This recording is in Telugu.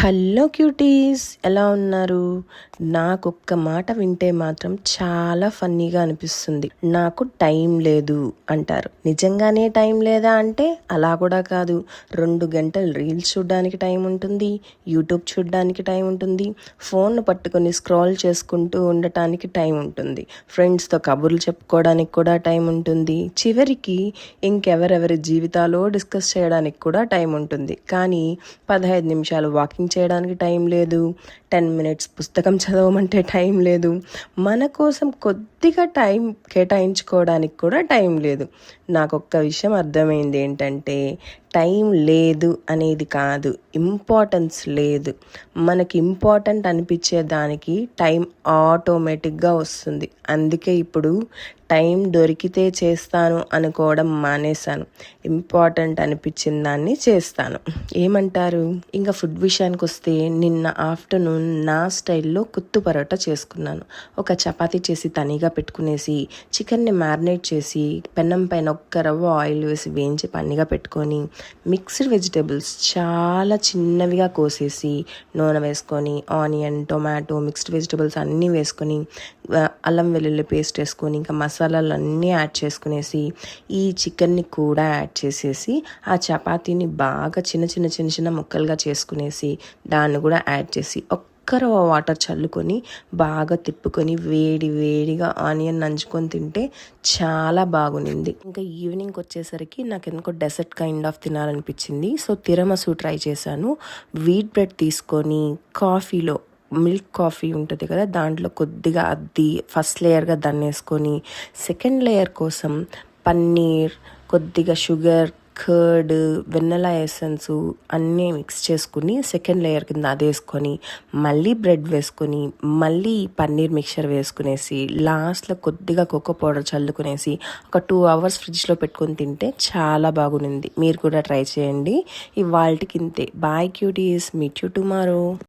హలో క్యూటీస్, ఎలా ఉన్నారు? నాకొక్క మాట వింటే మాత్రం చాలా ఫన్నీగా అనిపిస్తుంది. నాకు టైం లేదు అంటారు. నిజంగానే టైం లేదా అంటే అలా కూడా కాదు. 2 గంటలు రీల్స్ చూడడానికి టైం ఉంటుంది, యూట్యూబ్ చూడడానికి టైం ఉంటుంది, ఫోన్ పట్టుకొని స్క్రాల్ చేసుకుంటూ ఉండటానికి టైం ఉంటుంది, ఫ్రెండ్స్తో కబుర్లు చెప్పుకోవడానికి కూడా టైం ఉంటుంది, చివరికి ఇంకెవరెవరి జీవితాలో డిస్కస్ చేయడానికి కూడా టైం ఉంటుంది. కానీ 15 నిమిషాలు వాకింగ్ చేయడానికి టైం లేదు, 10 మినిట్స్ పుస్తకం చదవమంటే టైం లేదు, మన కోసం కొద్దిగా టైం కేటాయించుకోవడానికి కూడా టైం లేదు. నాకు ఒక్క విషయం అర్థమైంది ఏంటంటే, టైం లేదు అనేది కాదు, ఇంపార్టెన్స్ లేదు. మనకి ఇంపార్టెంట్ అనిపించే దానికి టైం ఆటోమేటిక్గా వస్తుంది. అందుకే ఇప్పుడు టైం దొరికితే చేస్తాను అనుకోవడం మానేశాను. ఇంపార్టెంట్ అనిపించిన దాన్ని చేస్తాను. ఏమంటారు? ఇంకా ఫుడ్ విషయానికి వస్తే, నిన్న ఆఫ్టర్నూన్ నా స్టైల్లో కుత్తు పరోటా చేసుకున్నాను. ఒక చపాతీ చేసి తనీగా పెట్టుకునేసి, చికెన్ని మ్యారినేట్ చేసి పెన్నం పైన ఒక్క రవ్వ ఆయిల్ వేసి వేయించి పన్నీగా పెట్టుకొని, మిక్స్డ్ వెజిటేబుల్స్ చాలా చిన్నవిగా కోసేసి నూనె వేసుకొని, ఆనియన్, టొమాటో, మిక్స్డ్ వెజిటేబుల్స్ అన్నీ వేసుకొని, అల్లం వెల్లుల్లి పేస్ట్ వేసుకొని, ఇంకా మసాలాలు అన్నీ యాడ్ చేసుకునేసి, ఈ చికెన్ని కూడా యాడ్ చేసేసి, ఆ చపాతీని బాగా చిన్న చిన్న చిన్న చిన్న ముక్కలుగా చేసుకునేసి, దాన్ని కూడా యాడ్ చేసి ఒక్కరవ వాటర్ చల్లుకొని బాగా తిప్పుకొని వేడి వేడిగా ఆనియన్ నంచుకొని తింటే చాలా బాగుంది. ఇంకా ఈవినింగ్ వచ్చేసరికి నాకు ఎందుకో డెసర్ట్ కైండ్ ఆఫ్ తినాలనిపించింది. సో తిరమసు ట్రై చేశాను. వీట్ బ్రెడ్ తీసుకొని కాఫీలో, మిల్క్ కాఫీ ఉంటుంది కదా, దాంట్లో కొద్దిగా అద్ది ఫస్ట్ లేయర్గా దాన్ని వేసుకొని, సెకండ్ లేయర్ కోసం పన్నీర్, కొద్దిగా షుగర్, కర్డ్, వెన్నెలా ఎసెన్స్ అన్నీ మిక్స్ చేసుకుని సెకండ్ లేయర్ కింద అది వేసుకొని, మళ్ళీ బ్రెడ్ వేసుకొని, మళ్ళీ పన్నీర్ మిక్చర్ వేసుకునేసి, లాస్ట్లో కొద్దిగా కోకో పౌడర్ చల్లుకునేసి ఒక 2 అవర్స్ ఫ్రిడ్జ్లో పెట్టుకొని తింటే చాలా బాగుంది. మీరు కూడా ట్రై చేయండి. ఇవాళకి ఇంతే. Bye cuties, meet you tomorrow.